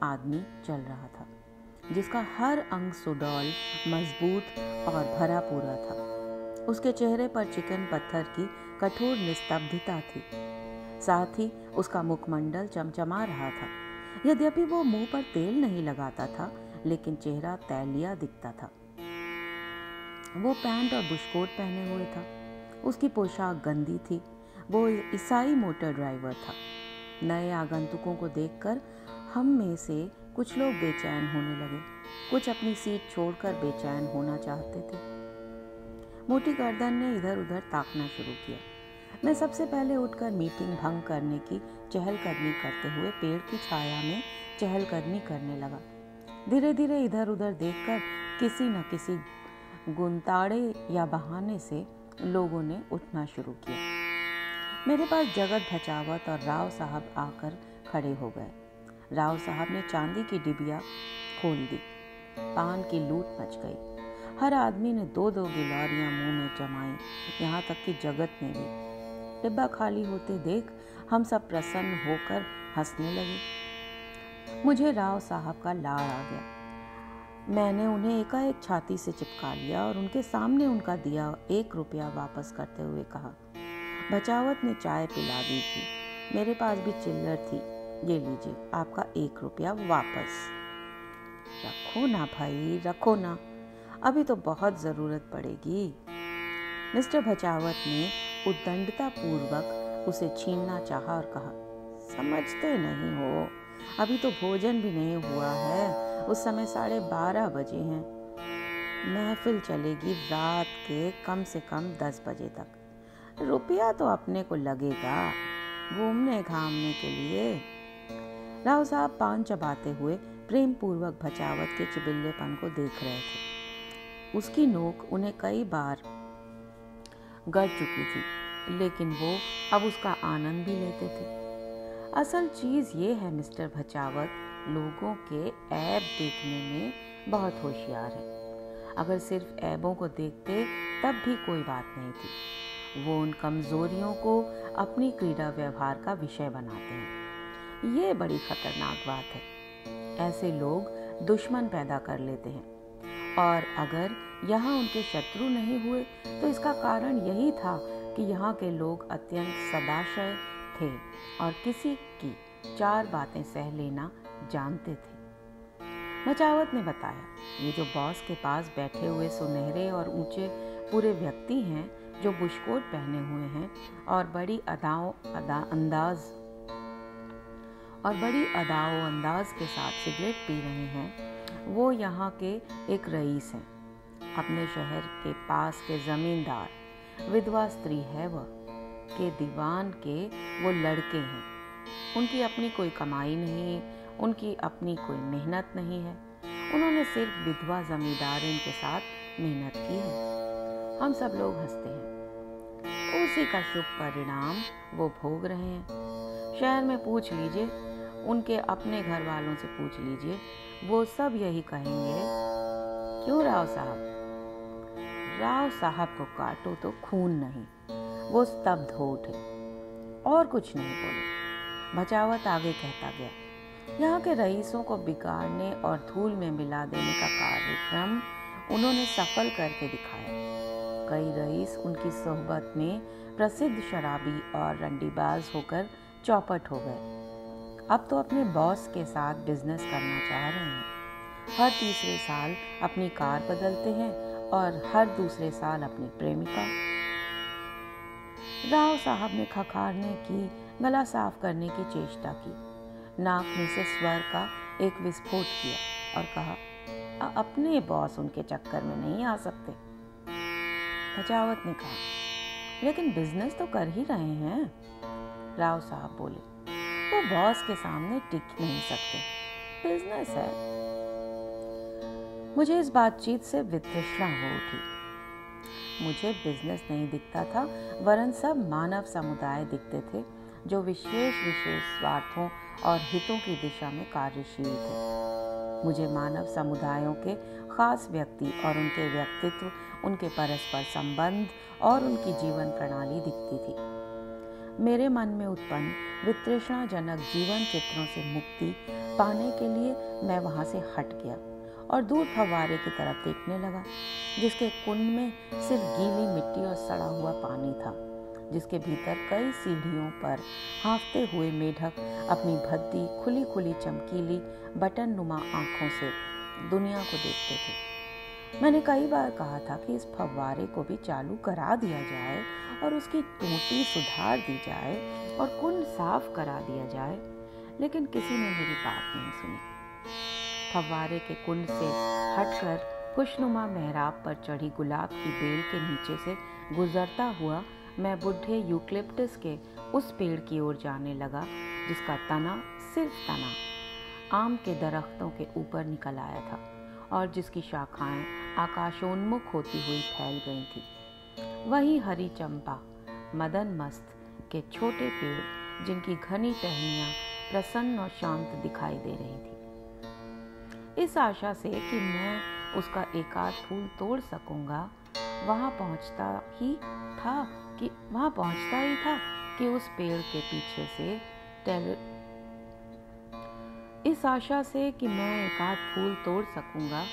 आदमी चल रहा था, जिसका हर अंग सुडौल, मजबूत और भरा पूरा था। उसके चेहरे पर चिकन पत्थर की कठोर निस्तब्धता थी। साथ ही उसका मुखमंडल चमचमा रहा था। यद्यपि वो मुंह पर तेल नहीं लगाता था, लेकिन चेहरा तैलिया दिखता था। वो पैंट और बुशकोट पहने हुए था। उसकी पोशाक गंदी थी। वो ईसाई मोटर ड्राइवर था। नए आगंतुकों को देखकर हम में से कुछ लोग बेचैन होने लगे। कुछ अपनी सीट छोड़कर बेचैन होना चाहते थे। मोटी गर्दन ने इधर उधर ताकना शुरू किया। मैं सबसे पहले उठकर मीटिंग भंग करने की चहलकदमी करते हुए पेड़ की छाया में चहलकदमी करने लगा। धीरे धीरे इधर उधर देखकर किसी न किसी गुंताड़े या बहाने से लोगों ने उठना शुरू किया। मेरे पास जगत भचावत और राव साहब आकर खड़े हो गए। राव साहब ने चांदी की डिबिया खोल दी। पान की लूट मच गई। हर आदमी ने 2-2 गिलारियां मुंह में जमाई, यहाँ तक कि जगत ने भी। डिब्बा खाली होते देख हम सब प्रसन्न होकर हंसने लगे। मुझे राव साहब का लाड़ आ गया। मैंने उन्हें एकाएक छाती से चिपका लिया और उनके सामने उनका दिया 1 रुपया वापस करते हुए कहा, भचावत ने चाय पिला दी थी, मेरे पास भी चिल्लर थी, ये लीजिए आपका 1 रुपया वापस। रखो ना भाई, रखो ना, अभी तो बहुत ज़रूरत पड़ेगी। मिस्टर भचावत ने उद्दंडता पूर्वक उसे छीनना चाहा और कहा, समझते नहीं हो, अभी तो भोजन भी नहीं हुआ है, उस समय 12:30 बजे हैं। महफिल चलेगी रात के कम से कम 10 बजे तक। रुपया तो अपने को लगेगा घूमने घामने के लिए। राव साहब पान चबाते हुए प्रेम पूर्वक भचावत के चिबिल्लेपन को देख रहे थे। उसकी नोक उन्हें कई बार गड़ चुकी थी, लेकिन वो अब उसका आनंद भी लेते थे। असल चीज ये है मिस्टर भचावत लोगों के ऐब देखने में बहुत होशियार है। अगर सिर्फ ऐबों को देखते तब भी कोई बात नहीं थी। वो उन कमजोरियों को अपनी क्रीड़ा व्यवहार का विषय बनाते हैं। ये बड़ी खतरनाक बात है। ऐसे लोग दुश्मन पैदा कर लेते हैं, और अगर यहाँ उनके शत्रु नहीं हुए तो इसका कारण यही था कि यहाँ के लोग अत्यंत सदाशय थे और किसी की 4 बातें सह लेना जानते थे। भचावत ने बताया, ये जो बॉस के पास बैठे हुए सुनहरे और ऊंचे पूरे व्यक्ति हैं, जो बुशकोट पहने हुए हैं और बड़ी अदाओ अंदाज के साथ सिगरेट पी रहे हैं, वो यहाँ के एक रईस हैं। अपने शहर के पास के जमींदार, विधवा स्त्री है वह, के दीवान के वो लड़के हैं। उनकी अपनी कोई कमाई नहीं, उनकी अपनी कोई मेहनत नहीं है। उन्होंने सिर्फ विधवा जमींदारिन के साथ मेहनत की है। हम सब लोग हंसते हैं। उसी का शुभ परिणाम वो भोग रहे हैं। शहर में पूछ लीजिए, उनके अपने घर वालों से पूछ लीजिए, वो सब यही कहेंगे। क्यों राव साहब? राव साहब को काटो तो खून नहीं। वो स्तब्ध हो उठे और कुछ नहीं बोले। भचावत आगे कहता गया, यहाँ के रईसों को बिगाड़ने और धूल में मिला देने का कार्यक्रम उन्होंने सफल करके दिखाया। कई रईस उनकी सोहबत में प्रसिद्ध शराबी और रंडीबाज होकर चौपट हो गए। अब तो अपने बॉस के साथ बिजनेस करना चाह रहे हैं। हर तीसरे साल अपनी कार बदलते हैं और हर दूसरे साल अपनी प्रेमिका। राव साहब ने खखारने की, गला साफ करने की चेष्टा की। नाक में से स्वर का एक विस्फोट किया और कहा, अपने बॉस उनके चक्कर में नहीं आ सकते। भचावत ने कहा, लेकिन बिजनेस तो कर ही रहे हैं। राव साहब बोले, वो बॉस के सामने टिक नहीं सकते, बिजनेस है। मुझे इस बातचीत से वितृष्णा हो उठी। मुझे बिजनेस नहीं दिखता था, वरन सब मानव समुदाय दिखते थे जो विशेष विशेष स्वार्थों और हितों की दिशा में कार्यशील थे। मुझे मानव समुदायों के खास व्यक्ति और उनके व्यक्तित्व, उनके परस्पर संबंध और उनकी जीवन प्रणाली दिखती थी। मेरे मन में उत्पन्न वितृष्णाजनक जीवन चित्रों से मुक्ति पाने के लिए मैं वहां से हट गया और दूर फव्वारे की तरफ देखने लगा, जिसके कुंड में सिर्फ गीली मिट्टी और सड़ा हुआ पानी था, जिसके भीतर कई सीढ़ियों पर हाँफते हुए मेढक अपनी भद्दी खुली खुली चमकीली बटन नुमा आंखों से दुनिया को देखते थे। मैंने कई बार कहा था कि इस फव्वारे को भी चालू करा दिया जाए और उसकी टूटी सुधार दी जाए और कुंड साफ करा दिया जाए, लेकिन किसी ने मेरी बात नहीं सुनी। फव्वारे के कुंड से हटकर खुशनुमा मेहराब पर चढ़ी गुलाब की बेल के नीचे से गुजरता हुआ मैं बुढ़े यूकलिप्टस के उस पेड़ की ओर जाने लगा, जिसका तना सिर्फ तना आम के दरख्तों के ऊपर निकल आया था और जिसकी शाखाएं आकाशोन्मुख होती हुई फैल गई थी। वही हरी चंपा, मदन मस्त के छोटे पेड़, जिनकी घनी टहनियां प्रसन्न और शांत दिखाई दे रही थी। इस आशा से कि मैं उसका एकाध फूल तोड़ सकूंगा, वहां पहुंचता ही था कि उस पेड़ के पीछे से इस आशा से कि मैं एकाध फूल तोड़ सकूंगा,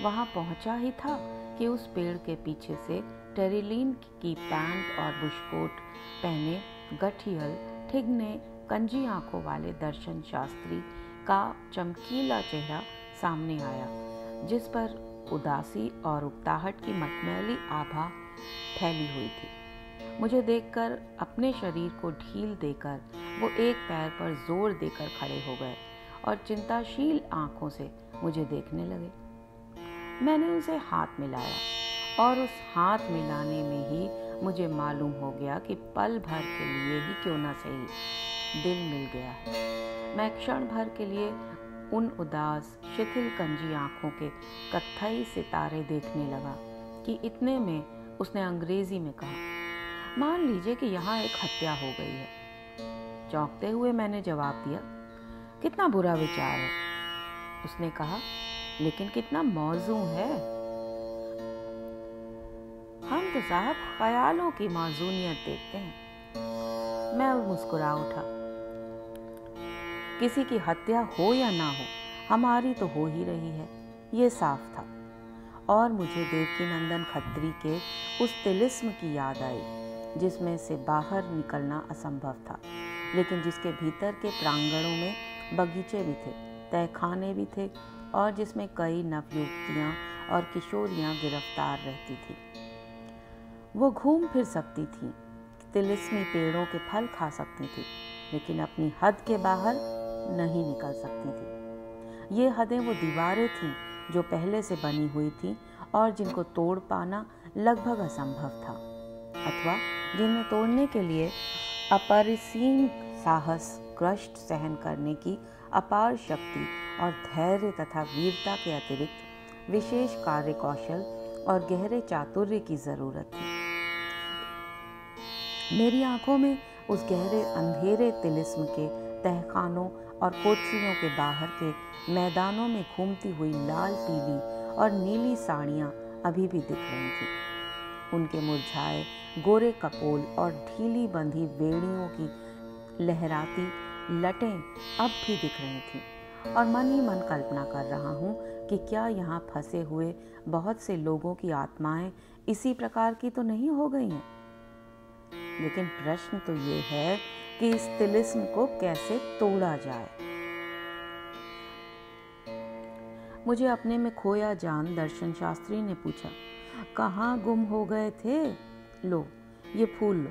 वहां पहुंचा ही था कि उस पेड़ के पीछे से टेरिलीन की पैंट और बुशकोट पहने गठियल ठिगने कंजी आंखों वाले दर्शन शास्त्री का चमकीला चेहरा सामने आया, जिस पर उदासी और उकताहट की मटमैली आभा फैली हुई थी। मुझे देखकर अपने शरीर को ढील देकर वो एक पैर पर जोर देकर खड़े हो गए और चिंताशील आंखों से मुझे देखने लगे। मैंने उनसे हाथ मिलाया और उस हाथ मिलाने में ही मुझे मालूम हो गया कि पल भर के लिए ही क्यों न सही दिल मिल गया है। मैं क्षण भर के लिए उन उदास शिथिल कंजी आंखों के कत्थई सितारे देखने लगा कि इतने में उसने अंग्रेजी में कहा, मान लीजिए कि यहाँ एक हत्या हो गई है। चौंकते हुए मैंने जवाब दिया, कितना बुरा विचार है। उसने कहा, लेकिन कितना मौजूद है। हम तो साहब ख्यालों की मौजूनियत देखते हैं। मैं मुस्कुरा उठा। किसी की हत्या हो या ना हो, हमारी तो हो ही रही है, ये साफ था। और मुझे देवकीनंदन खत्री के उस तिलिस्म की याद आई, जिसमें से बाहर निकलना असंभव था, लेकिन जिसके भीतर के प्रांगणों में बगीचे भी थे, तहखाने भी थे और जिसमें कई नवयुवतियाँ और किशोरियाँ गिरफ्तार रहती थी। वो घूम फिर सकती थी, तिलिस्मी पेड़ों के फल खा सकती थी, लेकिन अपनी हद के बाहर नहीं निकल सकती थी। ये हदें वो दीवारें थीं जो पहले से बनी हुई थीं और जिनको तोड़ पाना लगभग असंभव था, अथवा जिन्हें तोड़ने के लिए अपरिसीम साहस, कष्ट सहन करने की अपार शक्ति और धैर्य तथा वीरता के अतिरिक्त विशेष कार्य कौशल और गहरे चातुर्य की जरूरत थी। मेरी आंखों में उस गहरे अंधेरे तिलिस्म के तहखानों और कोठरियों के बाहर के मैदानों में घूमती हुई लाल, पीली और नीली साड़ियाँ अभी भी दिख रही थीं। उनके मुरझाए गोरे कपोल और ढीली बंधी बेड़ियों की लहराती लटें अब भी दिख रही थीं, और मन ही मन कल्पना कर रहा हूँ कि क्या यहाँ फंसे हुए बहुत से लोगों की आत्माएं इसी प्रकार की तो नहीं हो गई हैं। लेकिन प्रश्न तो ये है कि इस तिलिस्म को कैसे तोड़ा जाए। मुझे अपने में खोया जान दर्शन शास्त्री ने पूछा, कहाँ गुम हो गए थे? लो, ये फूल लो।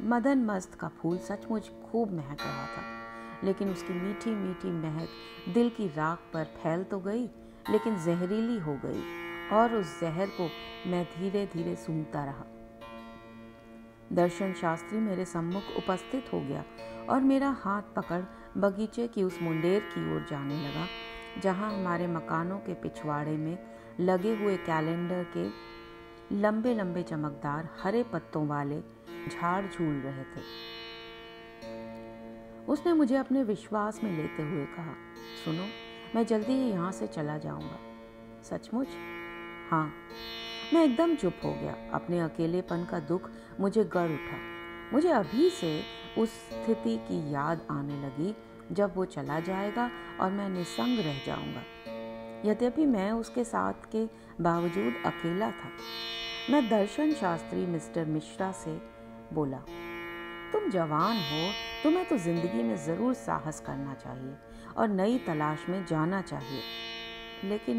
मदन मस्त का फूल सचमुच खूब महक रहा था, लेकिन उसकी मीठी मीठी महक दिल की राख पर फैल तो गई, लेकिन जहरीली हो गई, और उस जहर को मैं धीरे धीरे सूंघता रहा। दर्शन शास्त्री मेरे सम्मुख उपस्थित हो गया और मेरा हाथ पकड़ बगीचे की उस मुंडेर की ओर जाने लगा, जहां हमारे मकानों के पिछवाड़े में लगे हुए कैलेंडर के लंबे लंबे चमकदार हरे पत्तों वाले झाड़ झूल रहे थे। उसने मुझे अपने विश्वास में लेते हुए कहा, सुनो, मैं जल्दी ही यहाँ से चला जाऊँगा। सचमुच? हाँ। मैं एकदम चुप हो गया। अपने अकेलेपन का दुख मुझे गड़ उठा। मुझे अभी से उस स्थिति की याद आने लगी जब वो चला जाएगा और मैं निसंग रह जाऊंगा। यद्यपि मैं उसके साथ के बावजूद अकेला था। मैं दर्शन शास्त्री मिस्टर मिश्रा से बोला, तुम जवान हो, तुम्हें तो जिंदगी में जरूर साहस करना चाहिए और नई तलाश में जाना चाहिए, लेकिन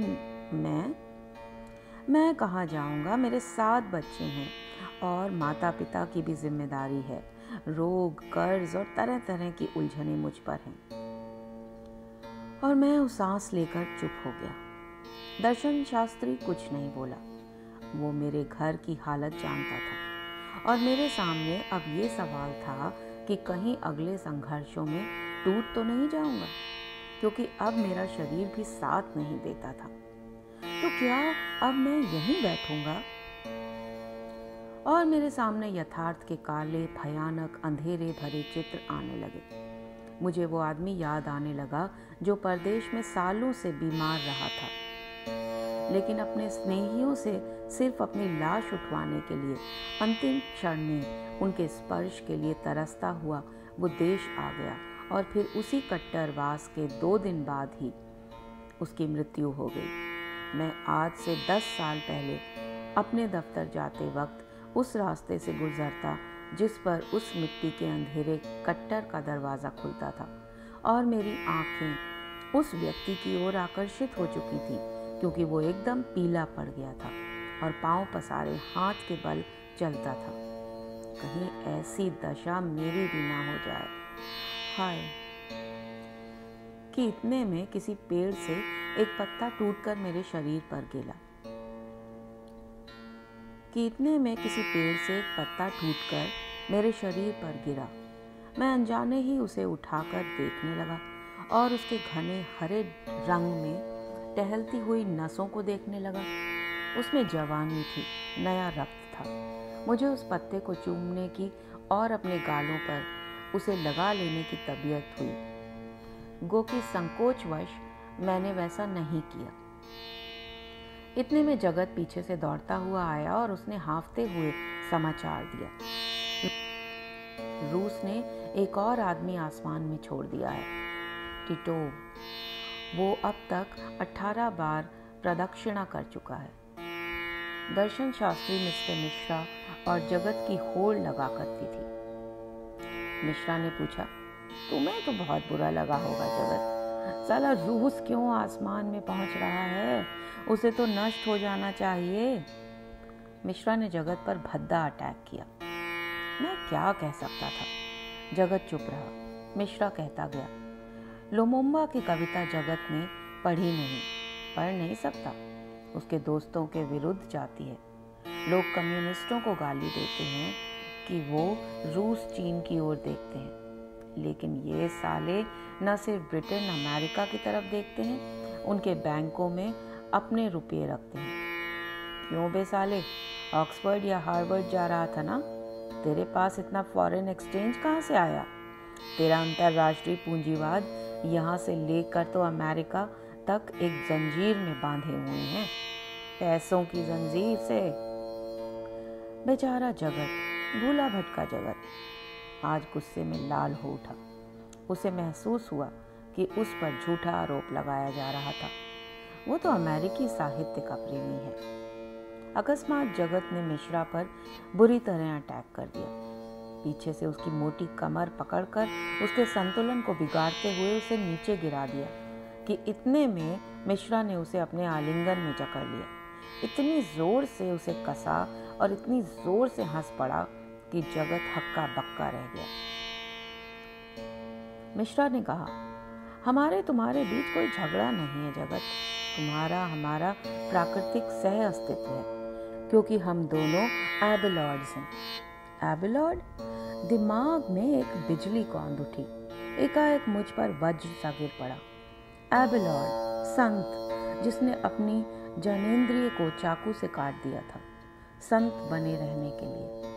मैं कहाँ जाऊंगा? मेरे 7 बच्चे हैं और माता पिता की भी जिम्मेदारी है। रोग, कर्ज और तरह तरह की उलझनें मुझ पर हैं। और मैं उस सांस लेकर चुप हो गया। दर्शन शास्त्री कुछ नहीं बोला। वो मेरे घर की हालत जानता था और मेरे सामने अब ये सवाल था कि कहीं अगले संघर्षों में टूट तो नहीं जाऊंगा, क्योंकि अब मेरा शरीर भी साथ नहीं देता था। तो क्या अब मैं यहीं बैठूंगा? और मेरे सामने यथार्थ के काले, भयानक, अंधेरे भरे चित्र आने लगे। मुझे वो आदमी याद आने लगा जो परदेश में सालों से बीमार रहा था, लेकिन अपने स्नेहियों से सिर्फ अपनी लाश उठवाने के लिए अंतिम क्षण में उनके स्पर्श के लिए तरसता हुआ वो देश आ गया और फिर उसी कट्टरवास के 2 दिन बाद ही उसकी मृत्यु हो गई। मैं आज से 10 साल पहले अपने दफ्तर जाते वक्त उस रास्ते से गुजरता जिस पर उस मिट्टी के अंधेरे कट्टर का दरवाज़ा खुलता था, और मेरी आंखें उस व्यक्ति की ओर आकर्षित हो चुकी थी, क्योंकि वो एकदम पीला पड़ गया था और पांव पसारे हाथ के बल चलता था। कहीं ऐसी दशा मेरी भी ना हो जाए। हाय! कि इतने में किसी पेड़ से एक पत्ता टूटकर मेरे शरीर पर गिरा। मैं अनजाने ही उसे उठाकर देखने लगा और उसके घने हरे रंग में टहलती हुई नसों को देखने लगा। उसमें जवानी थी, नया रक्त था। मुझे उस पत्ते को चूमने की और अपने गालों पर उसे लगा लेने की तबीयत हुई, गो कि संकोचवश मैंने वैसा नहीं किया। इतने में जगत पीछे से दौड़ता हुआ आया और उसने हांफते हुए समाचार दिया, रूस ने एक और आदमी आसमान में छोड़ दिया है, टिटोव। वो अब तक 18 बार प्रदक्षिणा कर चुका है। दर्शन शास्त्री मिस्टर मिश्रा और जगत की होड़ लगा करती थी। मिश्रा ने पूछा, तुम्हें तो बहुत बुरा लगा होगा जगत, साला रूस क्यों आसमान में पहुंच रहा है? उसे तो नष्ट हो जाना चाहिए। मिश्रा ने जगत पर भद्दा अटैक किया। मैं क्या कह सकता था? जगत चुप रहा। मिश्रा कहता गया, लुमुम्बा की कविता जगत ने पढ़ी नहीं, पढ़ नहीं सकता, उसके दोस्तों के विरुद्ध जाती है। लोग कम्युनिस्टों को गाली देते हैं कि वो रूस चीन की ओर देखते हैं, लेकिन ये साले न सिर्फ ब्रिटेन अमेरिका की तरफ देखते हैं, उनके बैंकों में अपने रुपये रखते हैं। क्यों बे साले, ऑक्सफोर्ड या हार्वर्ड जा रहा था ना? तेरे पास इतना फॉरेन एक्सचेंज कहाँ से आया? तेरा अंतर्राष्ट्रीय पूंजीवाद यहाँ से लेकर तो अमेरिका तक एक जंजीर में बांधे हुए हैं, पैसों की जंजीर से। बेचारा जगत, भूला भटका जगत, आज गुस्से में लाल हो उठा। उसे महसूस हुआ कि उस पर झूठा आरोप लगाया जा रहा था। वो तो अमेरिकी साहित्य का प्रेमी है। अकस्मात जगत ने मिश्रा पर बुरी तरह अटैक कर दिया। पीछे से उसकी मोटी कमर पकड़कर उसके संतुलन को बिगाड़ते हुए उसे नीचे गिरा दिया कि इतने में मिश्रा ने उसे अपने आलिंगन में जकड़ लिया। इतनी जोर से उसे कसा और इतनी जोर से हंस पड़ा कि जगत हक्का बक्का रह गया। मिश्रा ने कहा, हमारे तुम्हारे बीच कोई झगड़ा नहीं है जगत, तुम्हारा हमारा प्राकृतिक सह अस्तित्व है, क्योंकि हम दोनों एबेलॉर्ड्स हैं। एबेलॉर्ड? दिमाग में एक बिजली कौंध उठी। एकाएक मुझ पर वज्र सा गिर पड़ा। एबेलॉर्ड, संत जिसने अपनी जनेंद्रिय को चाकू से काट दिया था, संत बने रहने के लिए।